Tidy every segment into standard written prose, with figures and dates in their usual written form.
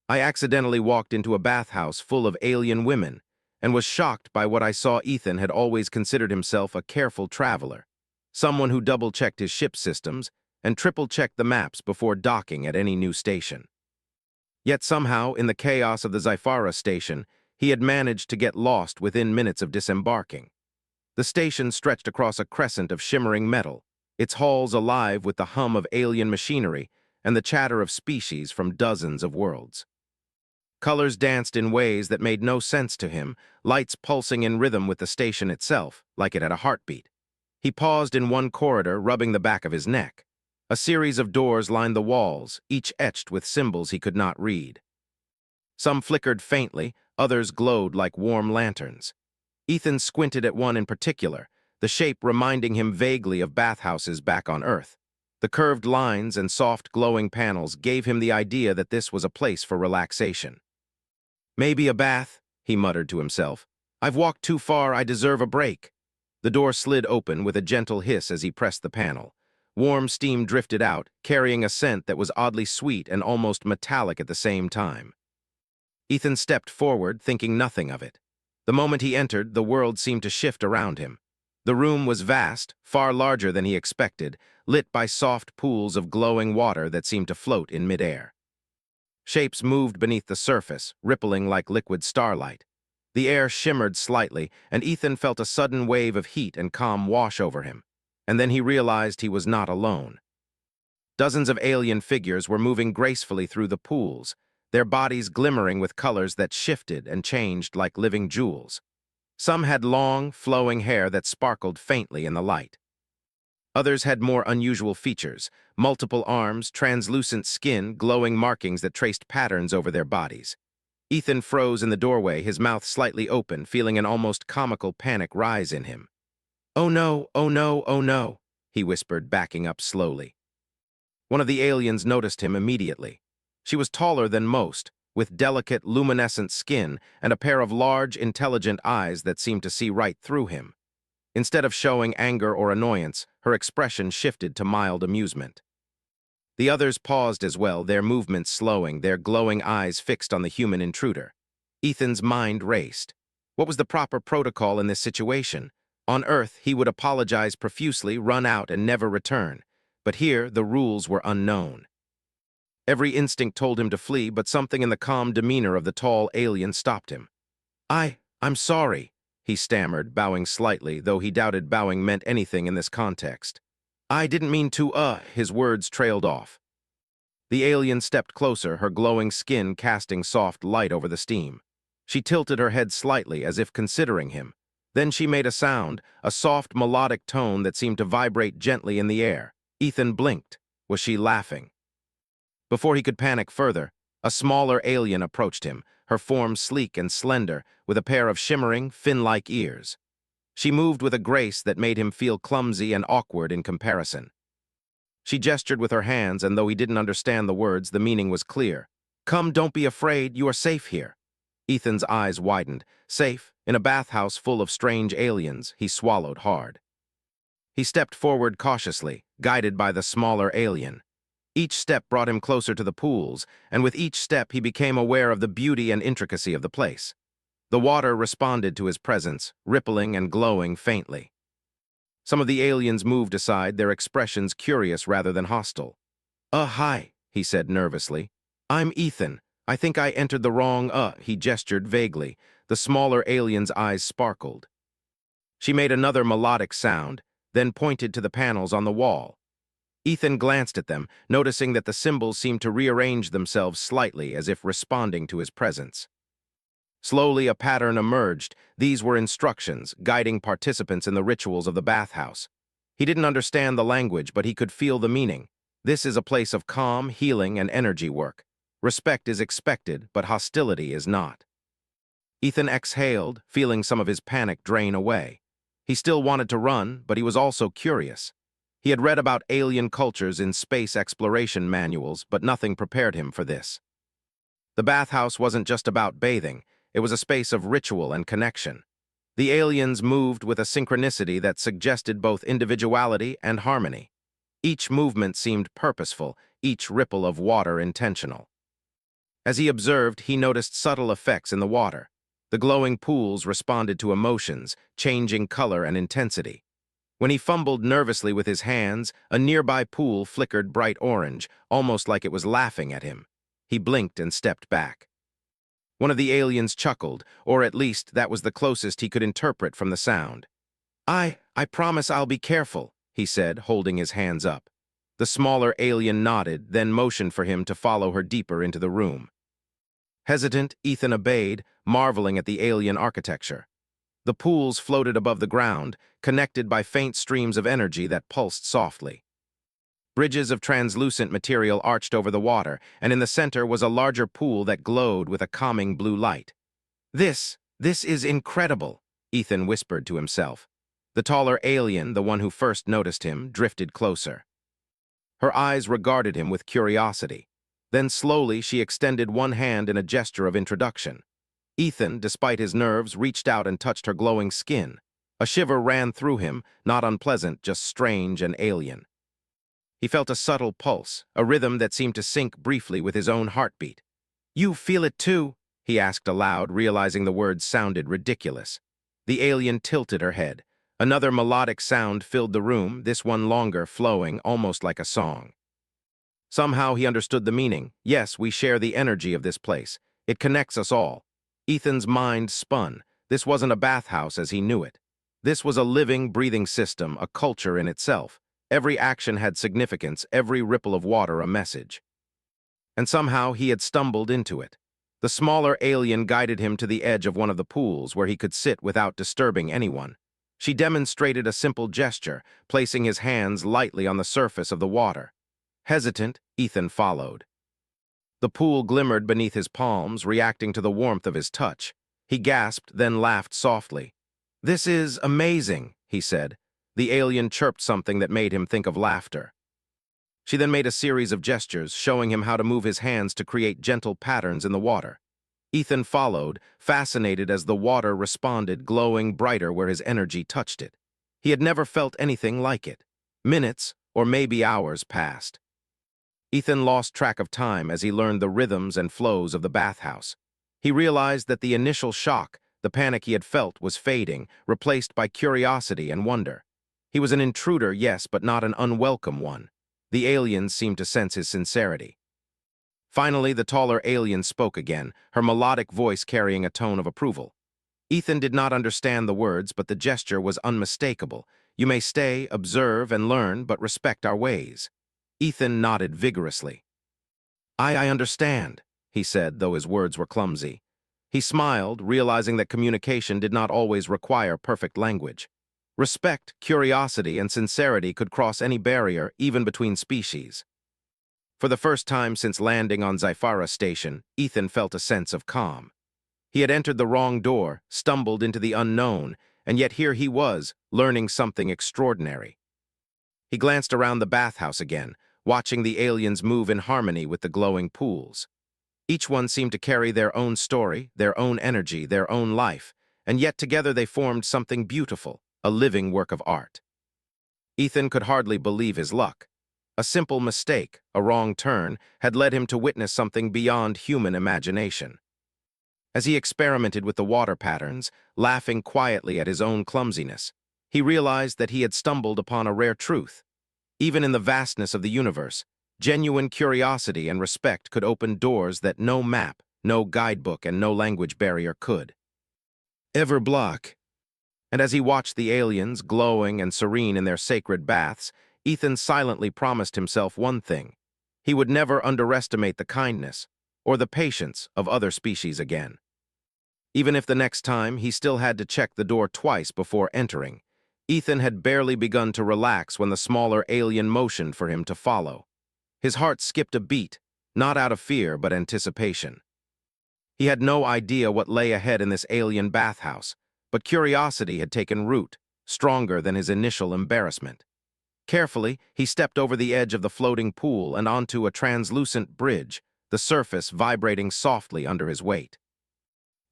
I accidentally walked into a bathhouse full of alien women and was shocked by what I saw. Ethan had always considered himself a careful traveler, someone who double-checked his ship systems and triple-checked the maps before docking at any new station. Yet somehow, in the chaos of the Sci-Fi station, he had managed to get lost within minutes of disembarking. The station stretched across a crescent of shimmering metal, its halls alive with the hum of alien machinery and the chatter of species from dozens of worlds. Colors danced in ways that made no sense to him, lights pulsing in rhythm with the station itself, like it had a heartbeat. He paused in one corridor, rubbing the back of his neck. A series of doors lined the walls, each etched with symbols he could not read. Some flickered faintly, others glowed like warm lanterns. Ethan squinted at one in particular, the shape reminding him vaguely of bathhouses back on Earth. The curved lines and soft glowing panels gave him the idea that this was a place for relaxation. "Maybe a bath," he muttered to himself. "I've walked too far, I deserve a break." The door slid open with a gentle hiss as he pressed the panel. Warm steam drifted out, carrying a scent that was oddly sweet and almost metallic at the same time. Ethan stepped forward, thinking nothing of it. The moment he entered, the world seemed to shift around him. The room was vast, far larger than he expected, lit by soft pools of glowing water that seemed to float in midair. Shapes moved beneath the surface, rippling like liquid starlight. The air shimmered slightly, and Ethan felt a sudden wave of heat and calm wash over him. And then he realized he was not alone. Dozens of alien figures were moving gracefully through the pools, their bodies glimmering with colors that shifted and changed like living jewels. Some had long, flowing hair that sparkled faintly in the light. Others had more unusual features: multiple arms, translucent skin, glowing markings that traced patterns over their bodies. Ethan froze in the doorway, his mouth slightly open, feeling an almost comical panic rise in him. "Oh no, oh no, oh no," he whispered, backing up slowly. One of the aliens noticed him immediately. She was taller than most, with delicate, luminescent skin and a pair of large, intelligent eyes that seemed to see right through him. Instead of showing anger or annoyance, her expression shifted to mild amusement. The others paused as well, their movements slowing, their glowing eyes fixed on the human intruder. Ethan's mind raced. What was the proper protocol in this situation? On Earth, he would apologize profusely, run out, and never return. But here, the rules were unknown. Every instinct told him to flee, but something in the calm demeanor of the tall alien stopped him. I'm sorry," he stammered, bowing slightly, though he doubted bowing meant anything in this context. "I didn't mean to, his words trailed off. The alien stepped closer, her glowing skin casting soft light over the steam. She tilted her head slightly, as if considering him. Then she made a sound, a soft, melodic tone that seemed to vibrate gently in the air. Ethan blinked. Was she laughing? Before he could panic further, a smaller alien approached him, her form sleek and slender, with a pair of shimmering, fin-like ears. She moved with a grace that made him feel clumsy and awkward in comparison. She gestured with her hands, and though he didn't understand the words, the meaning was clear. "Come, don't be afraid, you are safe here." Ethan's eyes widened. Safe, in a bathhouse full of strange aliens, he swallowed hard. He stepped forward cautiously, guided by the smaller alien. Each step brought him closer to the pools, and with each step he became aware of the beauty and intricacy of the place. The water responded to his presence, rippling and glowing faintly. Some of the aliens moved aside, their expressions curious rather than hostile. Hi," he said nervously. "I'm Ethan. I think I entered the wrong, he gestured vaguely. The smaller alien's eyes sparkled. She made another melodic sound, then pointed to the panels on the wall. Ethan glanced at them, noticing that the symbols seemed to rearrange themselves slightly as if responding to his presence. Slowly, a pattern emerged. These were instructions, guiding participants in the rituals of the bathhouse. He didn't understand the language, but he could feel the meaning. This is a place of calm, healing, and energy work. Respect is expected, but hostility is not. Ethan exhaled, feeling some of his panic drain away. He still wanted to run, but he was also curious. He had read about alien cultures in space exploration manuals, but nothing prepared him for this. The bathhouse wasn't just about bathing. It was a space of ritual and connection. The aliens moved with a synchronicity that suggested both individuality and harmony. Each movement seemed purposeful, each ripple of water intentional. As he observed, he noticed subtle effects in the water. The glowing pools responded to emotions, changing color and intensity. When he fumbled nervously with his hands, a nearby pool flickered bright orange, almost like it was laughing at him. He blinked and stepped back. One of the aliens chuckled, or at least that was the closest he could interpret from the sound. I promise I'll be careful," he said, holding his hands up. The smaller alien nodded, then motioned for him to follow her deeper into the room. Hesitant, Ethan obeyed, marveling at the alien architecture. The pools floated above the ground, connected by faint streams of energy that pulsed softly. Bridges of translucent material arched over the water, and in the center was a larger pool that glowed with a calming blue light. This is incredible," Ethan whispered to himself. The taller alien, the one who first noticed him, drifted closer. Her eyes regarded him with curiosity. Then slowly she extended one hand in a gesture of introduction. Ethan, despite his nerves, reached out and touched her glowing skin. A shiver ran through him, not unpleasant, just strange and alien. He felt a subtle pulse, a rhythm that seemed to sync briefly with his own heartbeat. "You feel it too?" he asked aloud, realizing the words sounded ridiculous. The alien tilted her head. Another melodic sound filled the room, this one longer, flowing, almost like a song. Somehow he understood the meaning. Yes, we share the energy of this place. It connects us all. Ethan's mind spun. This wasn't a bathhouse as he knew it. This was a living, breathing system, a culture in itself. Every action had significance, every ripple of water a message. And somehow he had stumbled into it. The smaller alien guided him to the edge of one of the pools where he could sit without disturbing anyone. She demonstrated a simple gesture, placing his hands lightly on the surface of the water. Hesitant, Ethan followed. The pool glimmered beneath his palms, reacting to the warmth of his touch. He gasped, then laughed softly. "This is amazing," he said. The alien chirped something that made him think of laughter. She then made a series of gestures, showing him how to move his hands to create gentle patterns in the water. Ethan followed, fascinated as the water responded, glowing brighter where his energy touched it. He had never felt anything like it. Minutes, or maybe hours, passed. Ethan lost track of time as he learned the rhythms and flows of the bathhouse. He realized that the initial shock, the panic he had felt, was fading, replaced by curiosity and wonder. He was an intruder, yes, but not an unwelcome one. The aliens seemed to sense his sincerity. Finally, the taller alien spoke again, her melodic voice carrying a tone of approval. Ethan did not understand the words, but the gesture was unmistakable. "You may stay, observe, and learn, but respect our ways." Ethan nodded vigorously. I understand," he said, though his words were clumsy. He smiled, realizing that communication did not always require perfect language. Respect, curiosity, and sincerity could cross any barrier, even between species. For the first time since landing on Sci-Fi station, Ethan felt a sense of calm. He had entered the wrong door, stumbled into the unknown, and yet here he was, learning something extraordinary. He glanced around the bathhouse again, watching the aliens move in harmony with the glowing pools. Each one seemed to carry their own story, their own energy, their own life, and yet together they formed something beautiful, a living work of art. Ethan could hardly believe his luck. A simple mistake, a wrong turn, had led him to witness something beyond human imagination. As he experimented with the water patterns, laughing quietly at his own clumsiness, he realized that he had stumbled upon a rare truth. Even in the vastness of the universe, genuine curiosity and respect could open doors that no map, no guidebook, and no language barrier could ever block. And as he watched the aliens, glowing and serene in their sacred baths, Ethan silently promised himself one thing. He would never underestimate the kindness or the patience of other species again. Even if the next time he still had to check the door twice before entering, Ethan had barely begun to relax when the smaller alien motioned for him to follow. His heart skipped a beat, not out of fear but anticipation. He had no idea what lay ahead in this alien bathhouse, but curiosity had taken root, stronger than his initial embarrassment. Carefully, he stepped over the edge of the floating pool and onto a translucent bridge, the surface vibrating softly under his weight.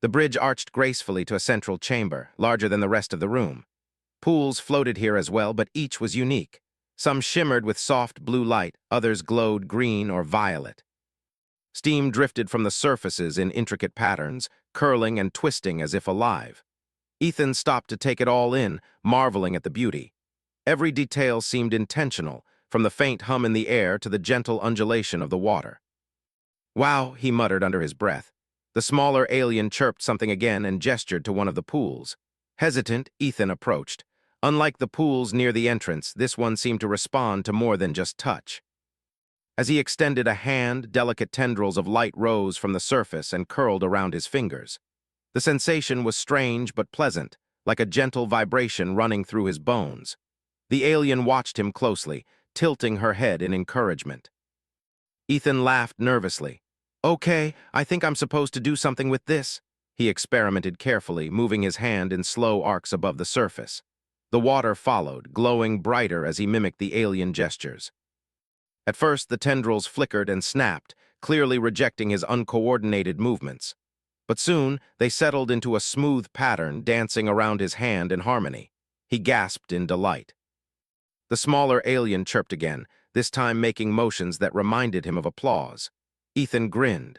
The bridge arched gracefully to a central chamber, larger than the rest of the room. Pools floated here as well, but each was unique. Some shimmered with soft blue light, others glowed green or violet. Steam drifted from the surfaces in intricate patterns, curling and twisting as if alive. Ethan stopped to take it all in, marveling at the beauty. Every detail seemed intentional, from the faint hum in the air to the gentle undulation of the water. "Wow," he muttered under his breath. The smaller alien chirped something again and gestured to one of the pools. Hesitant, Ethan approached. Unlike the pools near the entrance, this one seemed to respond to more than just touch. As he extended a hand, delicate tendrils of light rose from the surface and curled around his fingers. The sensation was strange but pleasant, like a gentle vibration running through his bones. The alien watched him closely, tilting her head in encouragement. Ethan laughed nervously. "Okay, I think I'm supposed to do something with this." He experimented carefully, moving his hand in slow arcs above the surface. The water followed, glowing brighter as he mimicked the alien gestures. At first, the tendrils flickered and snapped, clearly rejecting his uncoordinated movements. But soon, they settled into a smooth pattern, dancing around his hand in harmony. He gasped in delight. The smaller alien chirped again, this time making motions that reminded him of applause. Ethan grinned.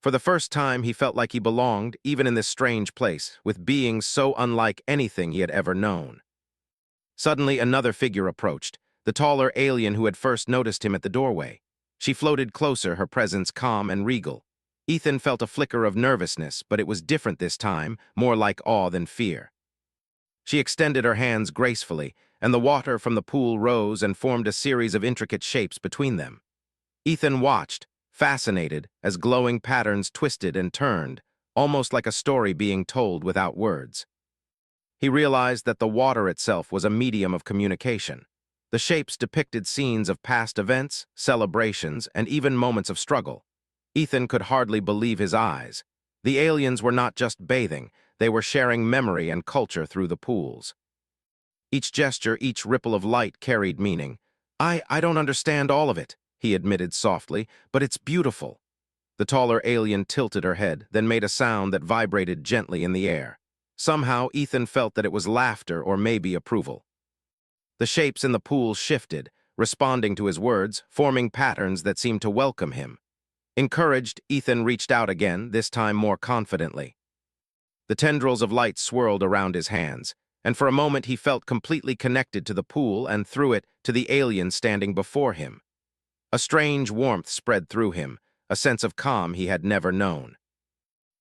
For the first time, he felt like he belonged, even in this strange place, with beings so unlike anything he had ever known. Suddenly, another figure approached, the taller alien who had first noticed him at the doorway. She floated closer, her presence calm and regal. Ethan felt a flicker of nervousness, but it was different this time, more like awe than fear. She extended her hands gracefully, and the water from the pool rose and formed a series of intricate shapes between them. Ethan watched, fascinated, as glowing patterns twisted and turned, almost like a story being told without words. He realized that the water itself was a medium of communication. The shapes depicted scenes of past events, celebrations, and even moments of struggle. Ethan could hardly believe his eyes. The aliens were not just bathing, they were sharing memory and culture through the pools. Each gesture, each ripple of light carried meaning. I don't understand all of it," he admitted softly, "but it's beautiful." The taller alien tilted her head, then made a sound that vibrated gently in the air. Somehow, Ethan felt that it was laughter or maybe approval. The shapes in the pool shifted, responding to his words, forming patterns that seemed to welcome him. Encouraged, Ethan reached out again, this time more confidently. The tendrils of light swirled around his hands, and for a moment he felt completely connected to the pool and through it to the alien standing before him. A strange warmth spread through him, a sense of calm he had never known.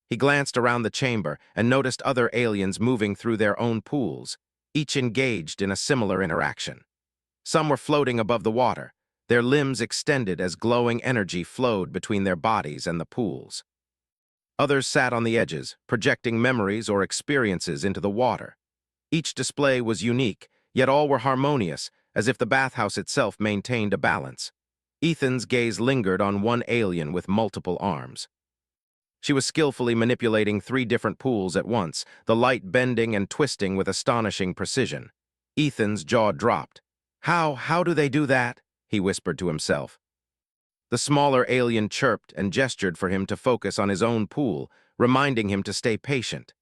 He glanced around the chamber and noticed other aliens moving through their own pools, each engaged in a similar interaction. Some were floating above the water, their limbs extended as glowing energy flowed between their bodies and the pools. Others sat on the edges, projecting memories or experiences into the water. Each display was unique, yet all were harmonious, as if the bathhouse itself maintained a balance. Ethan's gaze lingered on one alien with multiple arms. She was skillfully manipulating 3 different pools at once, the light bending and twisting with astonishing precision. Ethan's jaw dropped. How do they do that?" he whispered to himself. The smaller alien chirped and gestured for him to focus on his own pool, reminding him to stay patient.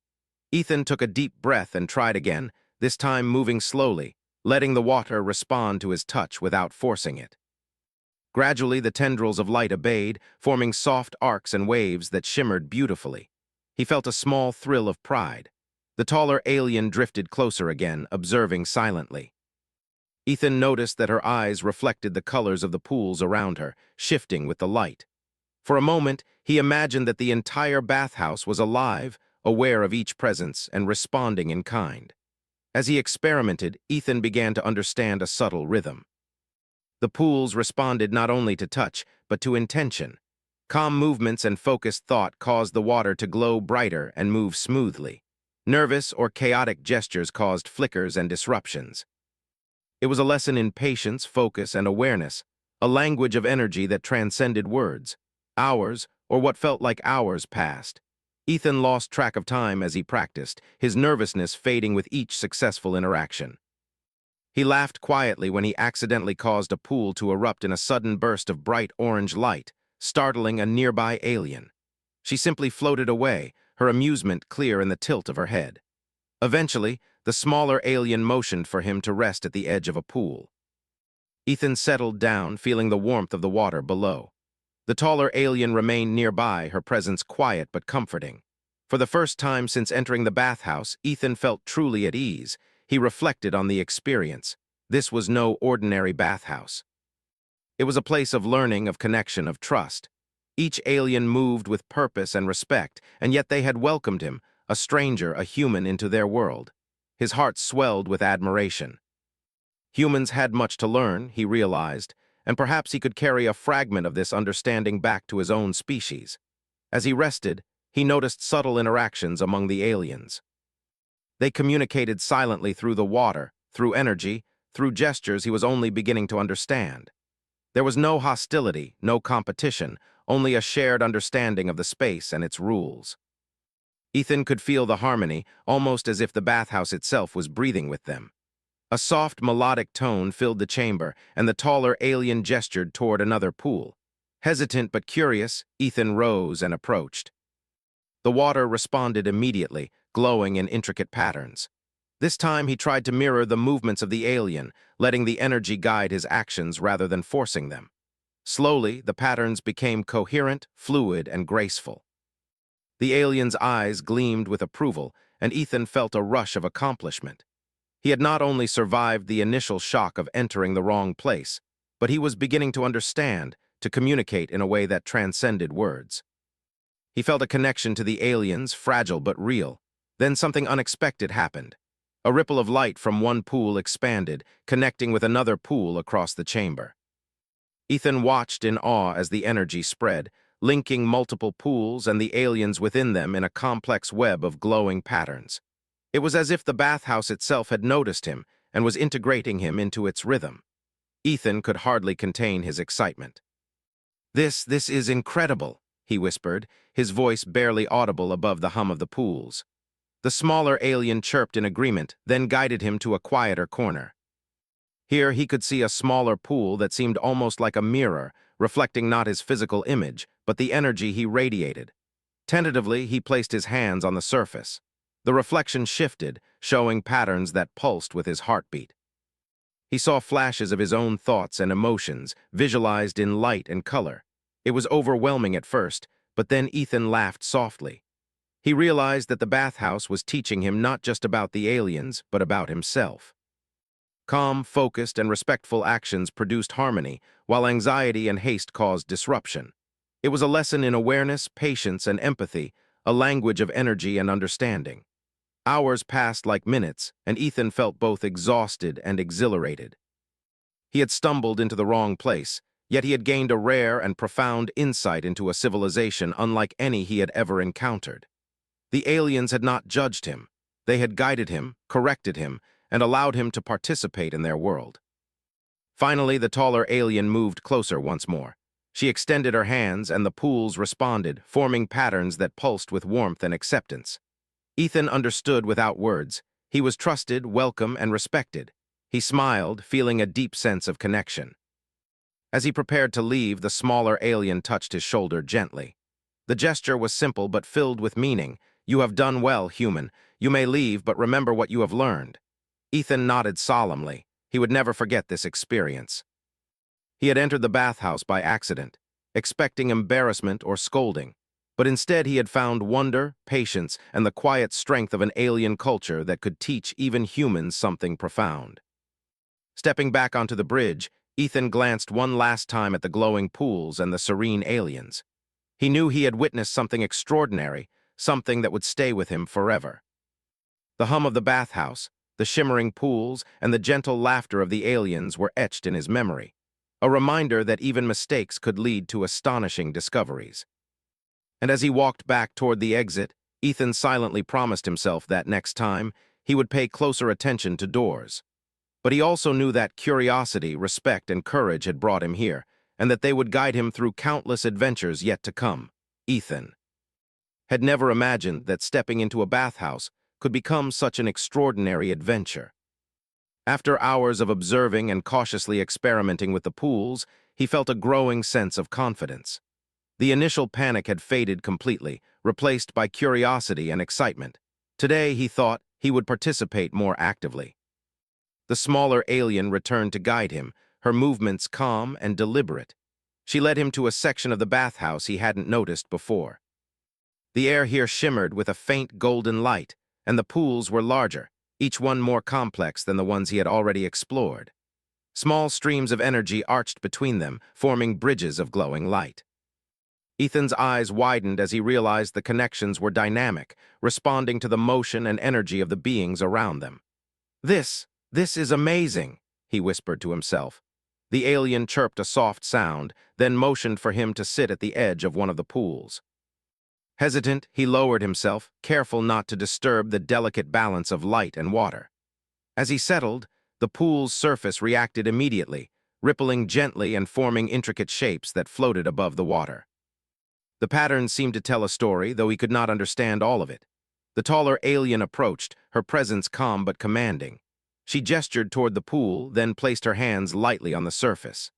Ethan took a deep breath and tried again, this time moving slowly, letting the water respond to his touch without forcing it. Gradually, the tendrils of light obeyed, forming soft arcs and waves that shimmered beautifully. He felt a small thrill of pride. The taller alien drifted closer again, observing silently. Ethan noticed that her eyes reflected the colors of the pools around her, shifting with the light. For a moment, he imagined that the entire bathhouse was alive, aware of each presence and responding in kind. As he experimented, Ethan began to understand a subtle rhythm. The pools responded not only to touch, but to intention. Calm movements and focused thought caused the water to glow brighter and move smoothly. Nervous or chaotic gestures caused flickers and disruptions. It was a lesson in patience, focus, and awareness, a language of energy that transcended words. Hours, or what felt like hours, passed. Ethan lost track of time as he practiced, his nervousness fading with each successful interaction. He laughed quietly when he accidentally caused a pool to erupt in a sudden burst of bright orange light, startling a nearby alien. She simply floated away, her amusement clear in the tilt of her head. Eventually, the smaller alien motioned for him to rest at the edge of a pool. Ethan settled down, feeling the warmth of the water below. The taller alien remained nearby, her presence quiet but comforting. For the first time since entering the bathhouse, Ethan felt truly at ease. He reflected on the experience. This was no ordinary bathhouse. It was a place of learning, of connection, of trust. Each alien moved with purpose and respect, and yet they had welcomed him, a stranger, a human, into their world. His heart swelled with admiration. Humans had much to learn, he realized, and perhaps he could carry a fragment of this understanding back to his own species. As he rested, he noticed subtle interactions among the aliens. They communicated silently through the water, through energy, through gestures he was only beginning to understand. There was no hostility, no competition, only a shared understanding of the space and its rules. Ethan could feel the harmony, almost as if the bathhouse itself was breathing with them. A soft, melodic tone filled the chamber, and the taller alien gestured toward another pool. Hesitant but curious, Ethan rose and approached. The water responded immediately, glowing in intricate patterns. This time he tried to mirror the movements of the alien, letting the energy guide his actions rather than forcing them. Slowly, the patterns became coherent, fluid, and graceful. The alien's eyes gleamed with approval, and Ethan felt a rush of accomplishment. He had not only survived the initial shock of entering the wrong place, but he was beginning to understand, to communicate in a way that transcended words. He felt a connection to the aliens, fragile but real. Then something unexpected happened. A ripple of light from one pool expanded, connecting with another pool across the chamber. Ethan watched in awe as the energy spread, linking multiple pools and the aliens within them in a complex web of glowing patterns. It was as if the bathhouse itself had noticed him and was integrating him into its rhythm. Ethan could hardly contain his excitement. This is incredible," he whispered, his voice barely audible above the hum of the pools. The smaller alien chirped in agreement, then guided him to a quieter corner. Here he could see a smaller pool that seemed almost like a mirror, reflecting not his physical image, but the energy he radiated. Tentatively, he placed his hands on the surface. The reflection shifted, showing patterns that pulsed with his heartbeat. He saw flashes of his own thoughts and emotions, visualized in light and color. It was overwhelming at first, but then Ethan laughed softly. He realized that the bathhouse was teaching him not just about the aliens, but about himself. Calm, focused, and respectful actions produced harmony, while anxiety and haste caused disruption. It was a lesson in awareness, patience, and empathy, a language of energy and understanding. Hours passed like minutes, and Ethan felt both exhausted and exhilarated. He had stumbled into the wrong place, yet he had gained a rare and profound insight into a civilization unlike any he had ever encountered. The aliens had not judged him. They had guided him, corrected him, and allowed him to participate in their world. Finally, the taller alien moved closer once more. She extended her hands, and the pools responded, forming patterns that pulsed with warmth and acceptance. Ethan understood without words. He was trusted, welcome, and respected. He smiled, feeling a deep sense of connection. As he prepared to leave, the smaller alien touched his shoulder gently. The gesture was simple but filled with meaning. "You have done well, human. You may leave, but remember what you have learned." Ethan nodded solemnly. He would never forget this experience. He had entered the bathhouse by accident, expecting embarrassment or scolding, but instead he had found wonder, patience, and the quiet strength of an alien culture that could teach even humans something profound. Stepping back onto the bridge, Ethan glanced one last time at the glowing pools and the serene aliens. He knew he had witnessed something extraordinary, something that would stay with him forever. The hum of the bathhouse, the shimmering pools, and the gentle laughter of the aliens were etched in his memory, a reminder that even mistakes could lead to astonishing discoveries. And as he walked back toward the exit, Ethan silently promised himself that next time, he would pay closer attention to doors. But he also knew that curiosity, respect, and courage had brought him here, and that they would guide him through countless adventures yet to come. Ethan had never imagined that stepping into a bathhouse could become such an extraordinary adventure. After hours of observing and cautiously experimenting with the pools, he felt a growing sense of confidence. The initial panic had faded completely, replaced by curiosity and excitement. Today, he thought, he would participate more actively. The smaller alien returned to guide him, her movements calm and deliberate. She led him to a section of the bathhouse he hadn't noticed before. The air here shimmered with a faint golden light, and the pools were larger, each one more complex than the ones he had already explored. Small streams of energy arched between them, forming bridges of glowing light. Ethan's eyes widened as he realized the connections were dynamic, responding to the motion and energy of the beings around them. This is amazing, he whispered to himself. The alien chirped a soft sound, then motioned for him to sit at the edge of one of the pools. Hesitant, he lowered himself, careful not to disturb the delicate balance of light and water. As he settled, the pool's surface reacted immediately, rippling gently and forming intricate shapes that floated above the water. The patterns seemed to tell a story, though he could not understand all of it. The taller alien approached, her presence calm but commanding. She gestured toward the pool, then placed her hands lightly on the surface.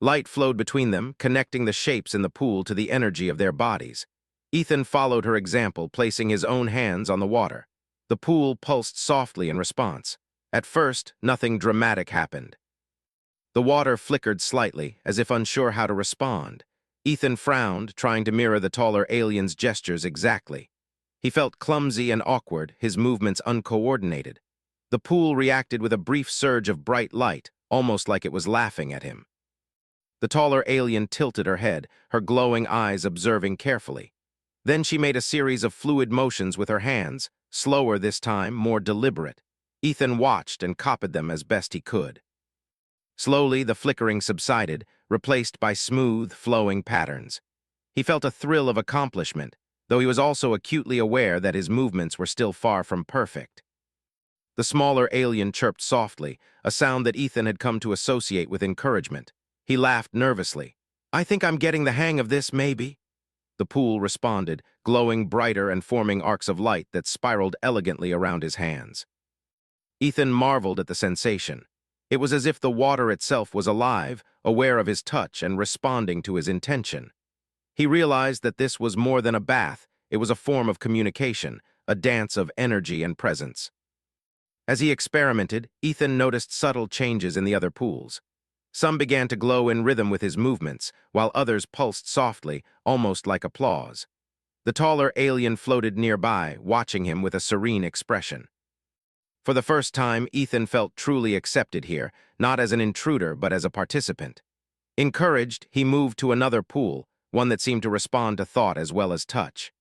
Light flowed between them, connecting the shapes in the pool to the energy of their bodies. Ethan followed her example, placing his own hands on the water. The pool pulsed softly in response. At first, nothing dramatic happened. The water flickered slightly, as if unsure how to respond. Ethan frowned, trying to mirror the taller alien's gestures exactly. He felt clumsy and awkward, his movements uncoordinated. The pool reacted with a brief surge of bright light, almost like it was laughing at him. The taller alien tilted her head, her glowing eyes observing carefully. Then she made a series of fluid motions with her hands, slower this time, more deliberate. Ethan watched and copied them as best he could. Slowly, the flickering subsided, replaced by smooth, flowing patterns. He felt a thrill of accomplishment, though he was also acutely aware that his movements were still far from perfect. The smaller alien chirped softly, a sound that Ethan had come to associate with encouragement. He laughed nervously. "I think I'm getting the hang of this, maybe." The pool responded, glowing brighter and forming arcs of light that spiraled elegantly around his hands. Ethan marveled at the sensation. It was as if the water itself was alive, aware of his touch and responding to his intention. He realized that this was more than a bath, it was a form of communication, a dance of energy and presence. As he experimented, Ethan noticed subtle changes in the other pools. Some began to glow in rhythm with his movements, while others pulsed softly, almost like applause. The taller alien floated nearby, watching him with a serene expression. For the first time, Ethan felt truly accepted here, not as an intruder but as a participant. Encouraged, he moved to another pool, one that seemed to respond to thought as well as touch.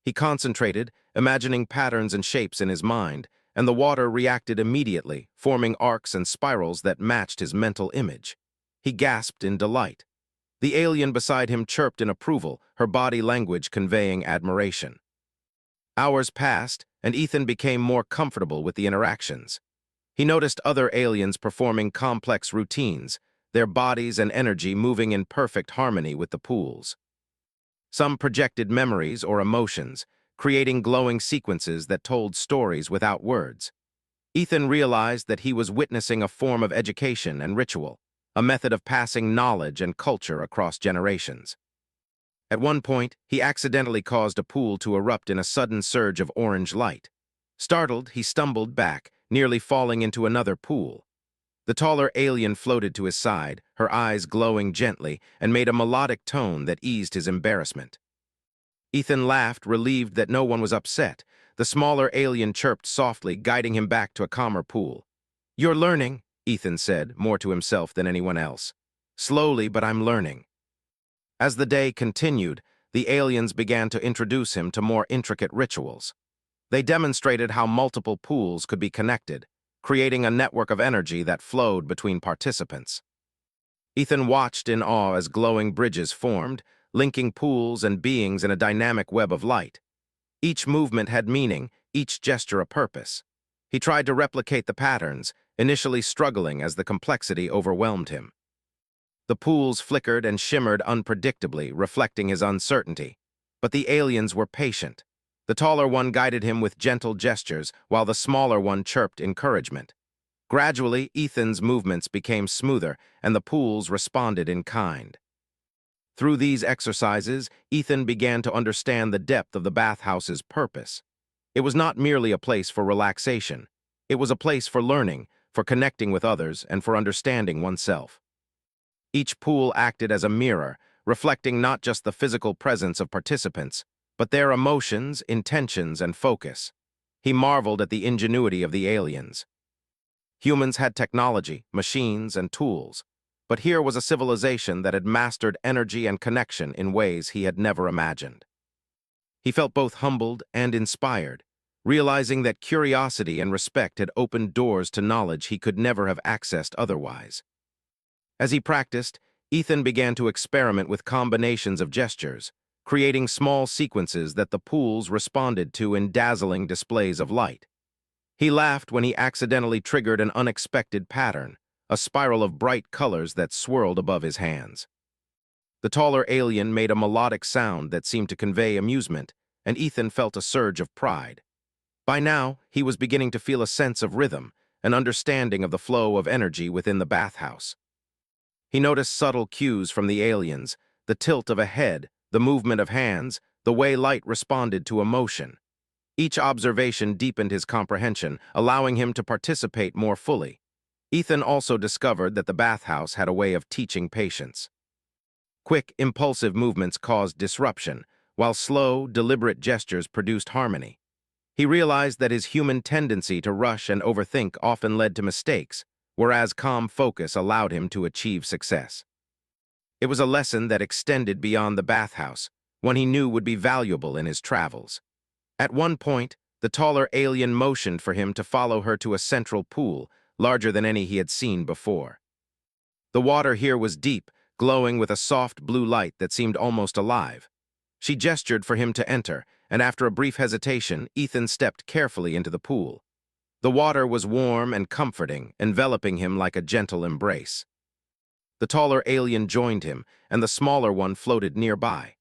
He concentrated, imagining patterns and shapes in his mind, and the water reacted immediately, forming arcs and spirals that matched his mental image. He gasped in delight. The alien beside him chirped in approval, her body language conveying admiration. Hours passed, and Ethan became more comfortable with the interactions. He noticed other aliens performing complex routines, their bodies and energy moving in perfect harmony with the pools. Some projected memories or emotions, creating glowing sequences that told stories without words. Ethan realized that he was witnessing a form of education and ritual, a method of passing knowledge and culture across generations. At one point, he accidentally caused a pool to erupt in a sudden surge of orange light. Startled, he stumbled back, nearly falling into another pool. The taller alien floated to his side, her eyes glowing gently, and made a melodic tone that eased his embarrassment. Ethan laughed, relieved that no one was upset. The smaller alien chirped softly, guiding him back to a calmer pool. "You're learning," Ethan said, more to himself than anyone else. "Slowly, but I'm learning." As the day continued, the aliens began to introduce him to more intricate rituals. They demonstrated how multiple pools could be connected, creating a network of energy that flowed between participants. Ethan watched in awe as glowing bridges formed, linking pools and beings in a dynamic web of light. Each movement had meaning, each gesture a purpose. He tried to replicate the patterns, initially struggling as the complexity overwhelmed him. The pools flickered and shimmered unpredictably, reflecting his uncertainty. But the aliens were patient. The taller one guided him with gentle gestures, while the smaller one chirped encouragement. Gradually, Ethan's movements became smoother, and the pools responded in kind. Through these exercises, Ethan began to understand the depth of the bathhouse's purpose. It was not merely a place for relaxation. It was a place for learning, for connecting with others, and for understanding oneself. Each pool acted as a mirror, reflecting not just the physical presence of participants, but their emotions, intentions, and focus. He marveled at the ingenuity of the aliens. Humans had technology, machines, and tools, but here was a civilization that had mastered energy and connection in ways he had never imagined. He felt both humbled and inspired, realizing that curiosity and respect had opened doors to knowledge he could never have accessed otherwise. As he practiced, Ethan began to experiment with combinations of gestures, creating small sequences that the pools responded to in dazzling displays of light. He laughed when he accidentally triggered an unexpected pattern, a spiral of bright colors that swirled above his hands. The taller alien made a melodic sound that seemed to convey amusement, and Ethan felt a surge of pride. By now, he was beginning to feel a sense of rhythm, an understanding of the flow of energy within the bathhouse. He noticed subtle cues from the aliens, the tilt of a head, the movement of hands, the way light responded to emotion. Each observation deepened his comprehension, allowing him to participate more fully. Ethan also discovered that the bathhouse had a way of teaching patience. Quick, impulsive movements caused disruption, while slow, deliberate gestures produced harmony. He realized that his human tendency to rush and overthink often led to mistakes, whereas calm focus allowed him to achieve success. It was a lesson that extended beyond the bathhouse, one he knew would be valuable in his travels. At one point, the taller alien motioned for him to follow her to a central pool, larger than any he had seen before. The water here was deep, glowing with a soft blue light that seemed almost alive. She gestured for him to enter, and after a brief hesitation, Ethan stepped carefully into the pool. The water was warm and comforting, enveloping him like a gentle embrace. The taller alien joined him, and the smaller one floated nearby.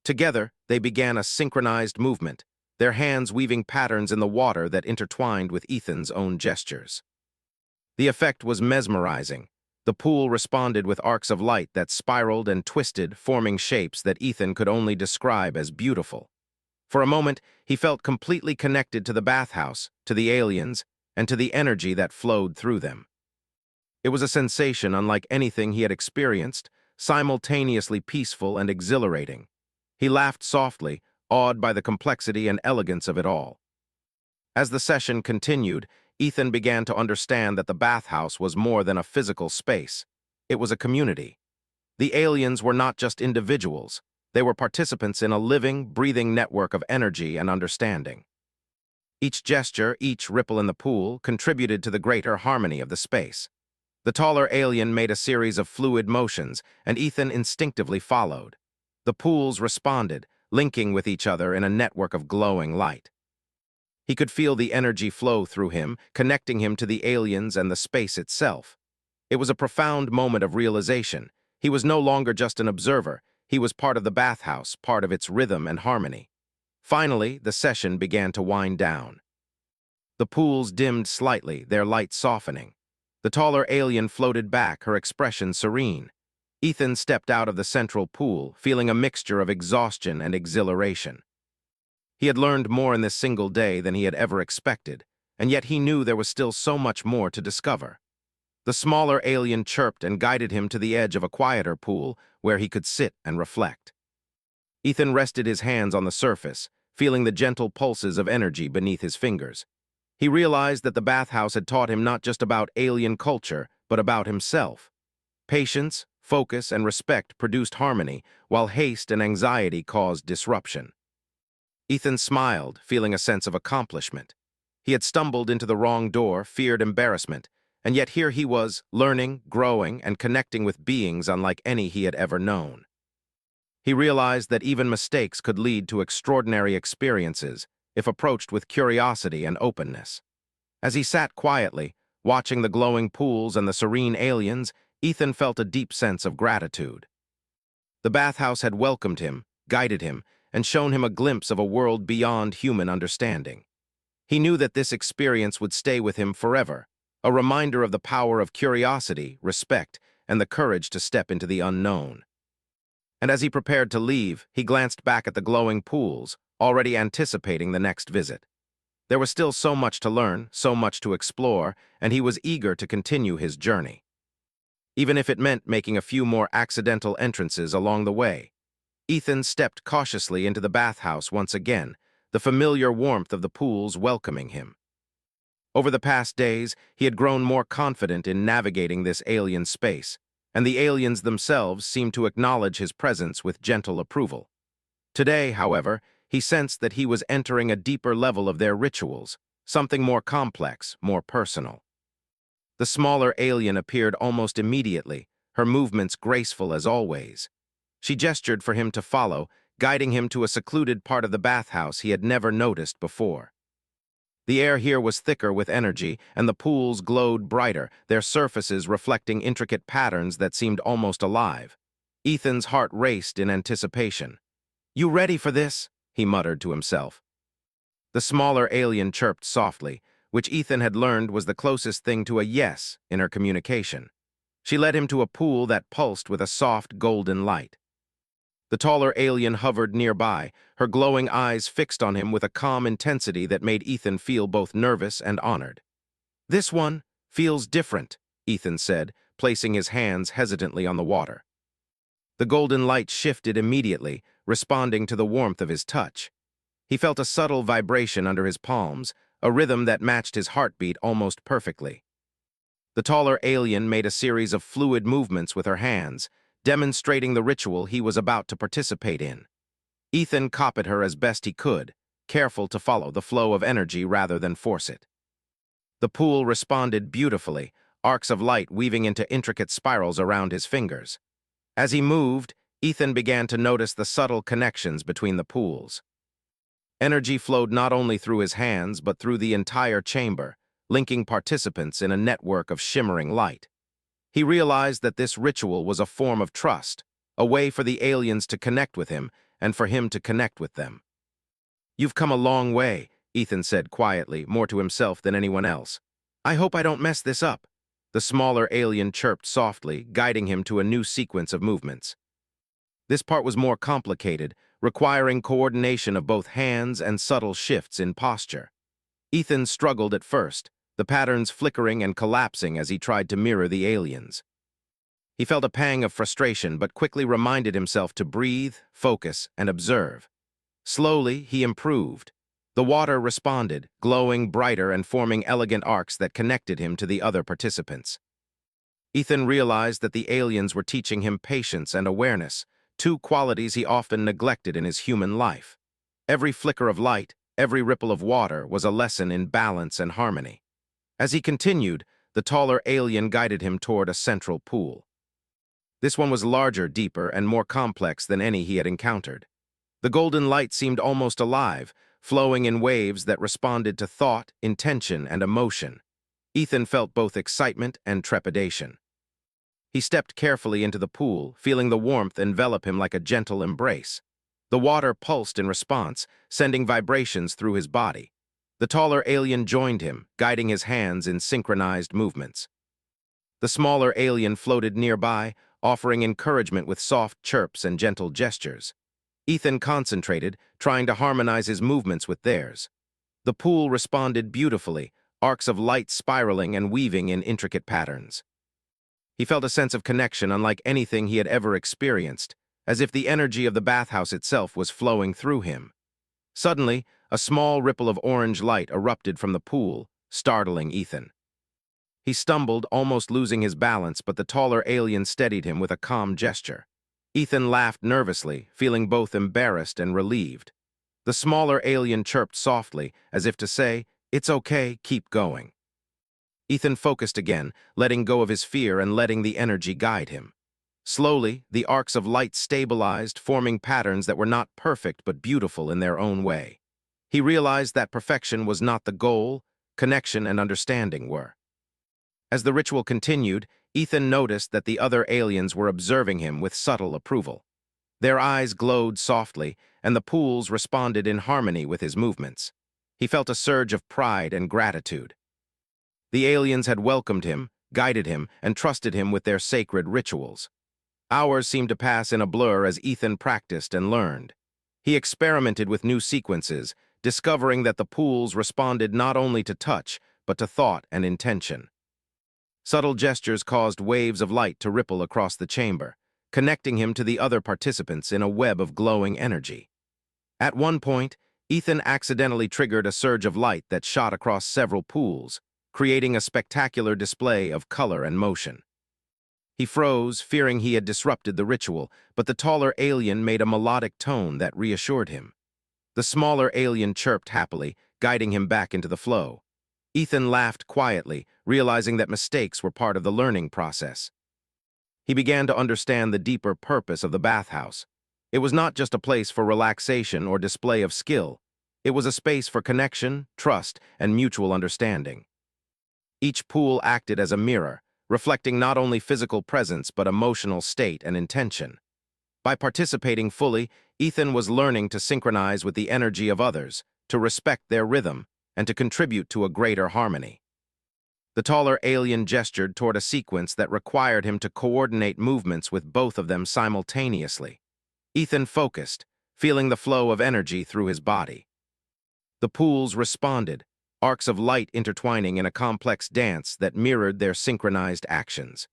Together, they began a synchronized movement, their hands weaving patterns in the water that intertwined with Ethan's own gestures. The effect was mesmerizing. The pool responded with arcs of light that spiraled and twisted, forming shapes that Ethan could only describe as beautiful. For a moment, he felt completely connected to the bathhouse, to the aliens, and to the energy that flowed through them. It was a sensation unlike anything he had experienced, simultaneously peaceful and exhilarating. He laughed softly, awed by the complexity and elegance of it all. As the session continued, Ethan began to understand that the bathhouse was more than a physical space. It was a community. The aliens were not just individuals. They were participants in a living, breathing network of energy and understanding. Each gesture, each ripple in the pool, contributed to the greater harmony of the space. The taller alien made a series of fluid motions, and Ethan instinctively followed. The pools responded, linking with each other in a network of glowing light. He could feel the energy flow through him, connecting him to the aliens and the space itself. It was a profound moment of realization. He was no longer just an observer. He was part of the bathhouse, part of its rhythm and harmony. Finally, the session began to wind down. The pools dimmed slightly, their light softening. The taller alien floated back, her expression serene. Ethan stepped out of the central pool, feeling a mixture of exhaustion and exhilaration. He had learned more in this single day than he had ever expected, and yet he knew there was still so much more to discover. The smaller alien chirped and guided him to the edge of a quieter pool where he could sit and reflect. Ethan rested his hands on the surface, feeling the gentle pulses of energy beneath his fingers. He realized that the bathhouse had taught him not just about alien culture, but about himself. Patience, focus, and respect produced harmony, while haste and anxiety caused disruption. Ethan smiled, feeling a sense of accomplishment. He had stumbled into the wrong door, feared embarrassment, and yet here he was, learning, growing, and connecting with beings unlike any he had ever known. He realized that even mistakes could lead to extraordinary experiences if approached with curiosity and openness. As he sat quietly, watching the glowing pools and the serene aliens, Ethan felt a deep sense of gratitude. The bathhouse had welcomed him, guided him, and shown him a glimpse of a world beyond human understanding. He knew that this experience would stay with him forever, a reminder of the power of curiosity, respect, and the courage to step into the unknown. And as he prepared to leave, he glanced back at the glowing pools, already anticipating the next visit. There was still so much to learn, so much to explore, and he was eager to continue his journey. even if it meant making a few more accidental entrances along the way. Ethan stepped cautiously into the bathhouse once again, the familiar warmth of the pools welcoming him. Over the past days, he had grown more confident in navigating this alien space, and the aliens themselves seemed to acknowledge his presence with gentle approval. Today, however, he sensed that he was entering a deeper level of their rituals, something more complex, more personal. The smaller alien appeared almost immediately, her movements graceful as always. She gestured for him to follow, guiding him to a secluded part of the bathhouse he had never noticed before. The air here was thicker with energy, and the pools glowed brighter, their surfaces reflecting intricate patterns that seemed almost alive. Ethan's heart raced in anticipation. "You ready for this?" he muttered to himself. The smaller alien chirped softly, which Ethan had learned was the closest thing to a yes in her communication. She led him to a pool that pulsed with a soft golden light. The taller alien hovered nearby, her glowing eyes fixed on him with a calm intensity that made Ethan feel both nervous and honored. "This one feels different," Ethan said, placing his hands hesitantly on the water. The golden light shifted immediately, responding to the warmth of his touch. He felt a subtle vibration under his palms, a rhythm that matched his heartbeat almost perfectly. The taller alien made a series of fluid movements with her hands, demonstrating the ritual he was about to participate in. Ethan copied her as best he could, careful to follow the flow of energy rather than force it. The pool responded beautifully, arcs of light weaving into intricate spirals around his fingers. As he moved, Ethan began to notice the subtle connections between the pools. Energy flowed not only through his hands but through the entire chamber, linking participants in a network of shimmering light. He realized that this ritual was a form of trust, a way for the aliens to connect with him and for him to connect with them. "You've come a long way," Ethan said quietly, more to himself than anyone else. "I hope I don't mess this up." The smaller alien chirped softly, guiding him to a new sequence of movements. This part was more complicated, requiring coordination of both hands and subtle shifts in posture. Ethan struggled at first, the patterns flickering and collapsing as he tried to mirror the aliens. He felt a pang of frustration but quickly reminded himself to breathe, focus, and observe. Slowly, he improved. The water responded, glowing brighter and forming elegant arcs that connected him to the other participants. Ethan realized that the aliens were teaching him patience and awareness, two qualities he often neglected in his human life. Every flicker of light, every ripple of water was a lesson in balance and harmony. As he continued, the taller alien guided him toward a central pool. This one was larger, deeper, and more complex than any he had encountered. The golden light seemed almost alive, flowing in waves that responded to thought, intention, and emotion. Ethan felt both excitement and trepidation. He stepped carefully into the pool, feeling the warmth envelop him like a gentle embrace. The water pulsed in response, sending vibrations through his body. The taller alien joined him, guiding his hands in synchronized movements. The smaller alien floated nearby, offering encouragement with soft chirps and gentle gestures. Ethan concentrated, trying to harmonize his movements with theirs. The pool responded beautifully, arcs of light spiraling and weaving in intricate patterns. He felt a sense of connection unlike anything he had ever experienced, as if the energy of the bathhouse itself was flowing through him. Suddenly, a small ripple of orange light erupted from the pool, startling Ethan. He stumbled, almost losing his balance, but the taller alien steadied him with a calm gesture. Ethan laughed nervously, feeling both embarrassed and relieved. The smaller alien chirped softly, as if to say, "It's okay, keep going." Ethan focused again, letting go of his fear and letting the energy guide him. Slowly, the arcs of light stabilized, forming patterns that were not perfect but beautiful in their own way. He realized that perfection was not the goal, connection and understanding were. As the ritual continued, Ethan noticed that the other aliens were observing him with subtle approval. Their eyes glowed softly, and the pools responded in harmony with his movements. He felt a surge of pride and gratitude. The aliens had welcomed him, guided him, and trusted him with their sacred rituals. Hours seemed to pass in a blur as Ethan practiced and learned. He experimented with new sequences, discovering that the pools responded not only to touch, but to thought and intention. Subtle gestures caused waves of light to ripple across the chamber, connecting him to the other participants in a web of glowing energy. At one point, Ethan accidentally triggered a surge of light that shot across several pools, creating a spectacular display of color and motion. He froze, fearing he had disrupted the ritual, but the taller alien made a melodic tone that reassured him. The smaller alien chirped happily, guiding him back into the flow. Ethan laughed quietly, realizing that mistakes were part of the learning process. He began to understand the deeper purpose of the bathhouse. It was not just a place for relaxation or display of skill. It was a space for connection, trust, and mutual understanding. Each pool acted as a mirror, reflecting not only physical presence but emotional state and intention. By participating fully, Ethan was learning to synchronize with the energy of others, to respect their rhythm, and to contribute to a greater harmony. The taller alien gestured toward a sequence that required him to coordinate movements with both of them simultaneously. Ethan focused, feeling the flow of energy through his body. The pools responded, arcs of light intertwining in a complex dance that mirrored their synchronized actions.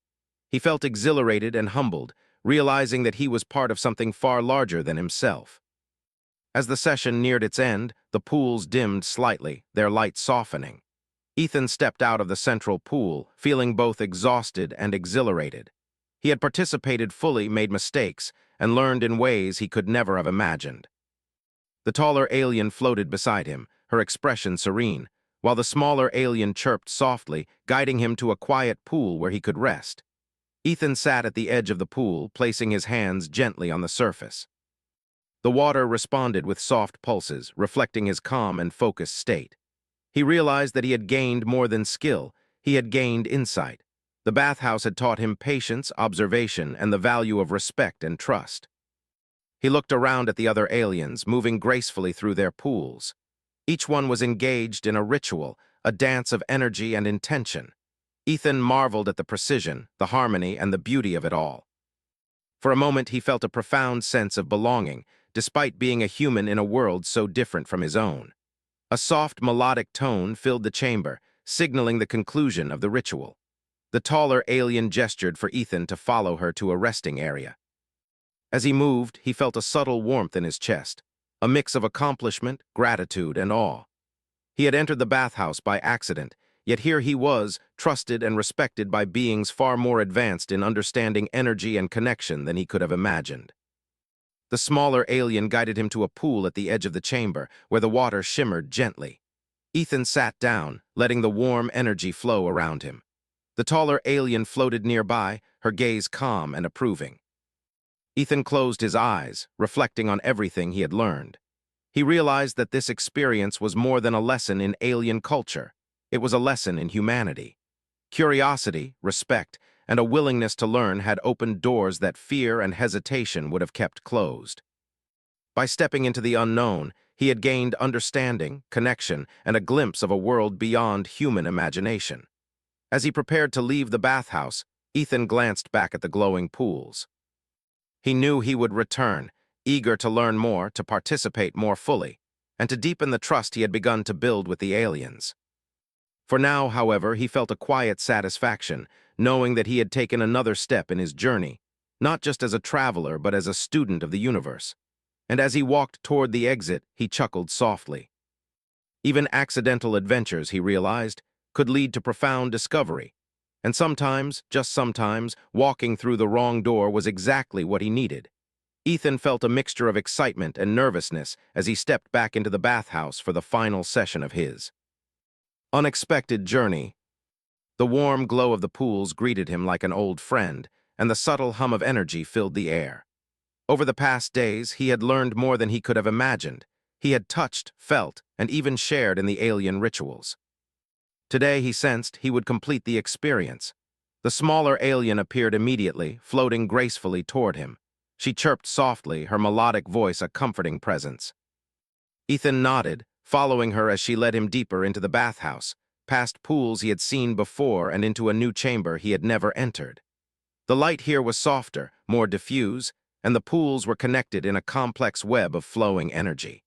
He felt exhilarated and humbled, realizing that he was part of something far larger than himself. As the session neared its end, the pools dimmed slightly, their light softening. Ethan stepped out of the central pool, feeling both exhausted and exhilarated. He had participated fully, made mistakes, and learned in ways he could never have imagined. The taller alien floated beside him, her expression serene, while the smaller alien chirped softly, guiding him to a quiet pool where he could rest. Ethan sat at the edge of the pool, placing his hands gently on the surface. The water responded with soft pulses, reflecting his calm and focused state. He realized that he had gained more than skill, he had gained insight. The bathhouse had taught him patience, observation, and the value of respect and trust. He looked around at the other aliens, moving gracefully through their pools. Each one was engaged in a ritual, a dance of energy and intention. Ethan marveled at the precision, the harmony, and the beauty of it all. For a moment, he felt a profound sense of belonging, despite being a human in a world so different from his own. A soft, melodic tone filled the chamber, signaling the conclusion of the ritual. The taller alien gestured for Ethan to follow her to a resting area. As he moved, he felt a subtle warmth in his chest, a mix of accomplishment, gratitude, and awe. He had entered the bathhouse by accident, yet here he was, trusted and respected by beings far more advanced in understanding energy and connection than he could have imagined. The smaller alien guided him to a pool at the edge of the chamber, where the water shimmered gently. Ethan sat down, letting the warm energy flow around him. The taller alien floated nearby, her gaze calm and approving. Ethan closed his eyes, reflecting on everything he had learned. He realized that this experience was more than a lesson in alien culture. It was a lesson in humanity. Curiosity, respect, and a willingness to learn had opened doors that fear and hesitation would have kept closed. By stepping into the unknown, he had gained understanding, connection, and a glimpse of a world beyond human imagination. As he prepared to leave the bathhouse, Ethan glanced back at the glowing pools. He knew he would return, eager to learn more, to participate more fully, and to deepen the trust he had begun to build with the aliens. For now, however, he felt a quiet satisfaction, knowing that he had taken another step in his journey, not just as a traveler but as a student of the universe. And as he walked toward the exit, he chuckled softly. Even accidental adventures, he realized, could lead to profound discovery. And sometimes, just sometimes, walking through the wrong door was exactly what he needed. Ethan felt a mixture of excitement and nervousness as he stepped back into the bathhouse for the final session of his unexpected journey. The warm glow of the pools greeted him like an old friend, and the subtle hum of energy filled the air. Over the past days, he had learned more than he could have imagined. He had touched, felt, and even shared in the alien rituals. Today, he sensed he would complete the experience. The smaller alien appeared immediately, floating gracefully toward him. She chirped softly, her melodic voice a comforting presence. Ethan nodded, following her as she led him deeper into the bathhouse, past pools he had seen before and into a new chamber he had never entered. The light here was softer, more diffuse, and the pools were connected in a complex web of flowing energy.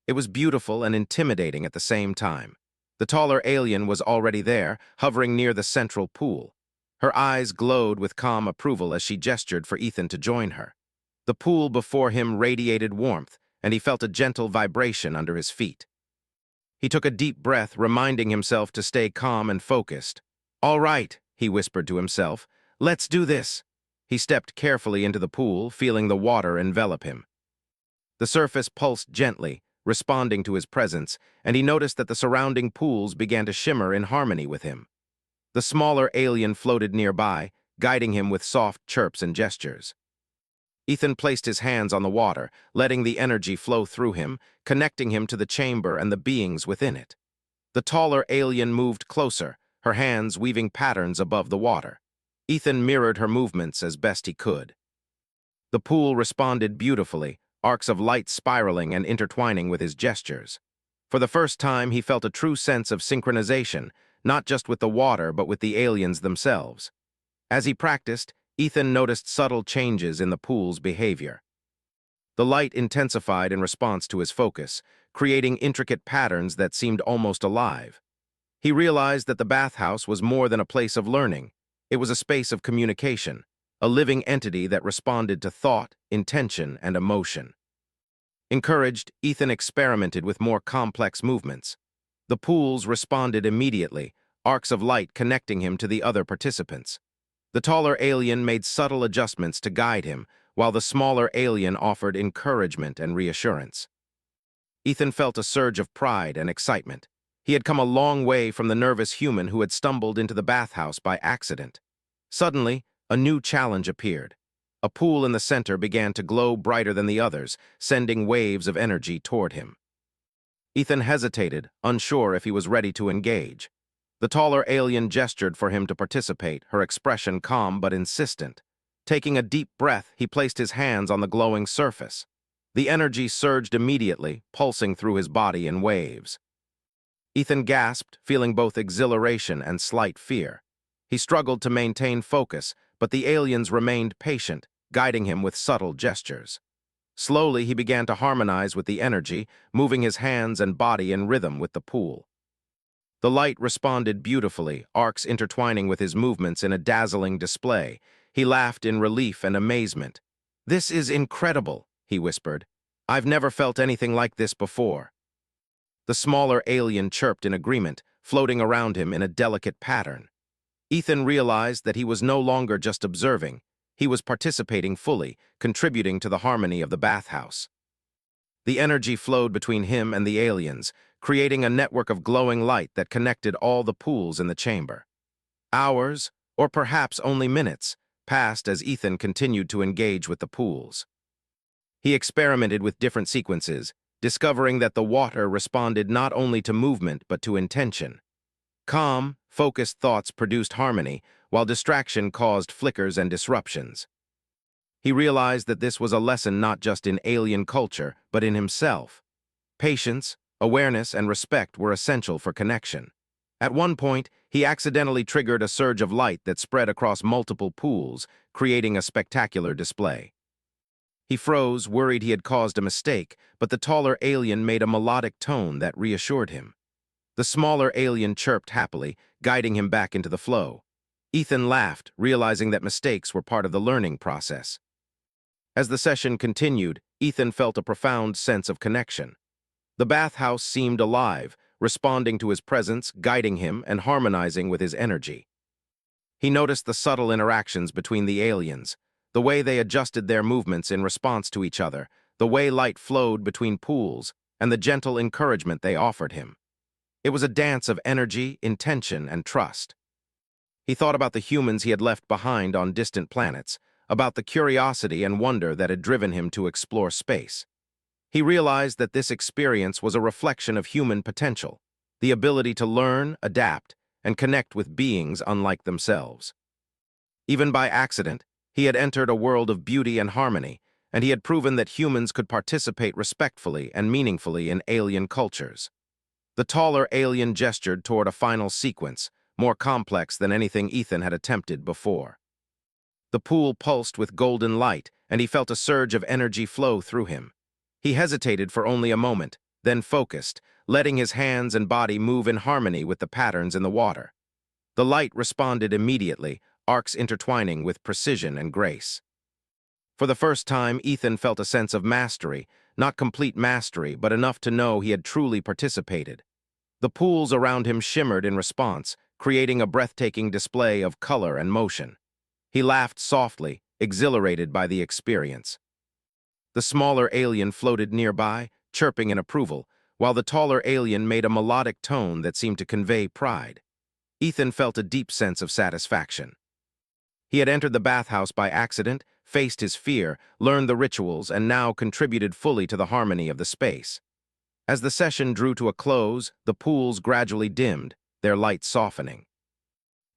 It was beautiful and intimidating at the same time. The taller alien was already there, hovering near the central pool. Her eyes glowed with calm approval as she gestured for Ethan to join her. The pool before him radiated warmth, and he felt a gentle vibration under his feet. He took a deep breath, reminding himself to stay calm and focused. "All right," he whispered to himself. "Let's do this." He stepped carefully into the pool, feeling the water envelop him. The surface pulsed gently, responding to his presence, and he noticed that the surrounding pools began to shimmer in harmony with him. The smaller alien floated nearby, guiding him with soft chirps and gestures. Ethan placed his hands on the water, letting the energy flow through him, connecting him to the chamber and the beings within it. The taller alien moved closer, her hands weaving patterns above the water. Ethan mirrored her movements as best he could. The pool responded beautifully, arcs of light spiraling and intertwining with his gestures. For the first time, he felt a true sense of synchronization, not just with the water but with the aliens themselves. As he practiced, Ethan noticed subtle changes in the pool's behavior. The light intensified in response to his focus, creating intricate patterns that seemed almost alive. He realized that the bathhouse was more than a place of learning. It was a space of communication, a living entity that responded to thought, intention, and emotion. Encouraged, Ethan experimented with more complex movements. The pools responded immediately, arcs of light connecting him to the other participants. The taller alien made subtle adjustments to guide him, while the smaller alien offered encouragement and reassurance. Ethan felt a surge of pride and excitement. He had come a long way from the nervous human who had stumbled into the bathhouse by accident. Suddenly, a new challenge appeared. A pool in the center began to glow brighter than the others, sending waves of energy toward him. Ethan hesitated, unsure if he was ready to engage. The taller alien gestured for him to participate, her expression calm but insistent. Taking a deep breath, he placed his hands on the glowing surface. The energy surged immediately, pulsing through his body in waves. Ethan gasped, feeling both exhilaration and slight fear. He struggled to maintain focus, but the aliens remained patient, guiding him with subtle gestures. Slowly, he began to harmonize with the energy, moving his hands and body in rhythm with the pool. The light responded beautifully, arcs intertwining with his movements in a dazzling display. He laughed in relief and amazement. "This is incredible," he whispered. "I've never felt anything like this before." The smaller alien chirped in agreement, floating around him in a delicate pattern. Ethan realized that he was no longer just observing. He was participating fully, contributing to the harmony of the bathhouse. The energy flowed between him and the aliens, creating a network of glowing light that connected all the pools in the chamber. Hours, or perhaps only minutes, passed as Ethan continued to engage with the pools. He experimented with different sequences, discovering that the water responded not only to movement but to intention. Calm, focused thoughts produced harmony, while distraction caused flickers and disruptions. He realized that this was a lesson not just in alien culture, but in himself. Patience, awareness, and respect were essential for connection. At one point, he accidentally triggered a surge of light that spread across multiple pools, creating a spectacular display. He froze, worried he had caused a mistake, but the taller alien made a melodic tone that reassured him. The smaller alien chirped happily, guiding him back into the flow. Ethan laughed, realizing that mistakes were part of the learning process. As the session continued, Ethan felt a profound sense of connection. The bathhouse seemed alive, responding to his presence, guiding him, and harmonizing with his energy. He noticed the subtle interactions between the aliens, the way they adjusted their movements in response to each other, the way light flowed between pools, and the gentle encouragement they offered him. It was a dance of energy, intention, and trust. He thought about the humans he had left behind on distant planets, about the curiosity and wonder that had driven him to explore space. He realized that this experience was a reflection of human potential, the ability to learn, adapt, and connect with beings unlike themselves. Even by accident, he had entered a world of beauty and harmony, and he had proven that humans could participate respectfully and meaningfully in alien cultures. The taller alien gestured toward a final sequence, more complex than anything Ethan had attempted before. The pool pulsed with golden light, and he felt a surge of energy flow through him. He hesitated for only a moment, then focused, letting his hands and body move in harmony with the patterns in the water. The light responded immediately, arcs intertwining with precision and grace. For the first time, Ethan felt a sense of mastery, not complete mastery, but enough to know he had truly participated. The pools around him shimmered in response, creating a breathtaking display of color and motion. He laughed softly, exhilarated by the experience. The smaller alien floated nearby, chirping in approval, while the taller alien made a melodic tone that seemed to convey pride. Ethan felt a deep sense of satisfaction. He had entered the bathhouse by accident, faced his fear, learned the rituals, and now contributed fully to the harmony of the space. As the session drew to a close, the pools gradually dimmed, their light softening.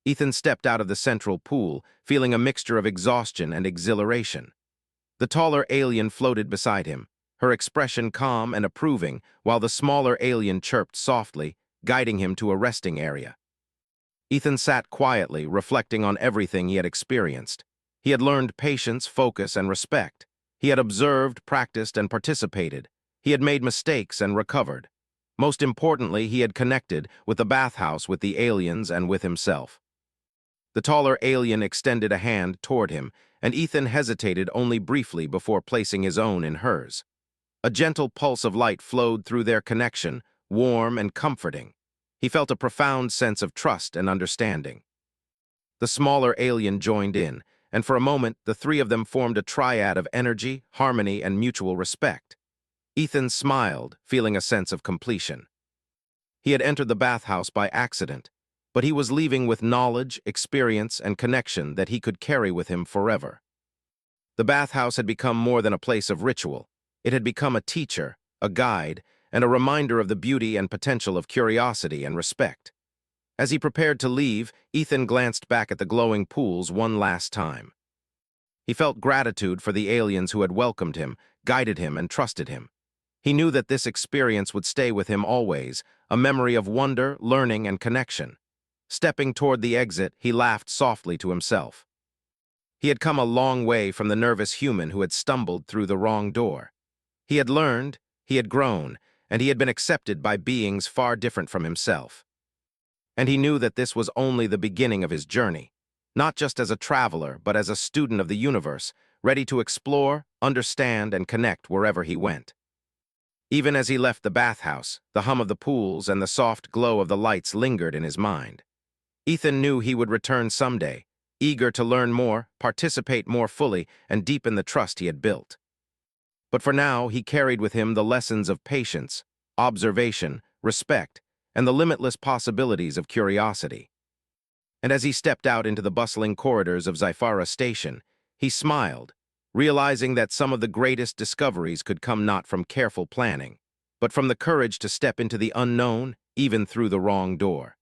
Ethan stepped out of the central pool, feeling a mixture of exhaustion and exhilaration. The taller alien floated beside him, her expression calm and approving, while the smaller alien chirped softly, guiding him to a resting area. Ethan sat quietly, reflecting on everything he had experienced. He had learned patience, focus, and respect. He had observed, practiced, and participated. He had made mistakes and recovered. Most importantly, he had connected with the bathhouse, with the aliens, and with himself. The taller alien extended a hand toward him, and Ethan hesitated only briefly before placing his own in hers. A gentle pulse of light flowed through their connection, warm and comforting. He felt a profound sense of trust and understanding. The smaller alien joined in, and for a moment the three of them formed a triad of energy, harmony, and mutual respect. Ethan smiled, feeling a sense of completion. He had entered the bathhouse by accident, but he was leaving with knowledge, experience, and connection that he could carry with him forever. The bathhouse had become more than a place of ritual. It had become a teacher, a guide, and a reminder of the beauty and potential of curiosity and respect. As he prepared to leave, Ethan glanced back at the glowing pools one last time. He felt gratitude for the aliens who had welcomed him, guided him, and trusted him. He knew that this experience would stay with him always, a memory of wonder, learning, and connection. Stepping toward the exit, he laughed softly to himself. He had come a long way from the nervous human who had stumbled through the wrong door. He had learned, he had grown, and he had been accepted by beings far different from himself. And he knew that this was only the beginning of his journey, not just as a traveler, but as a student of the universe, ready to explore, understand, and connect wherever he went. Even as he left the bathhouse, the hum of the pools and the soft glow of the lights lingered in his mind. Ethan knew he would return someday, eager to learn more, participate more fully, and deepen the trust he had built. But for now, he carried with him the lessons of patience, observation, respect, and the limitless possibilities of curiosity. And as he stepped out into the bustling corridors of Sci-Fi Station, he smiled, realizing that some of the greatest discoveries could come not from careful planning, but from the courage to step into the unknown, even through the wrong door.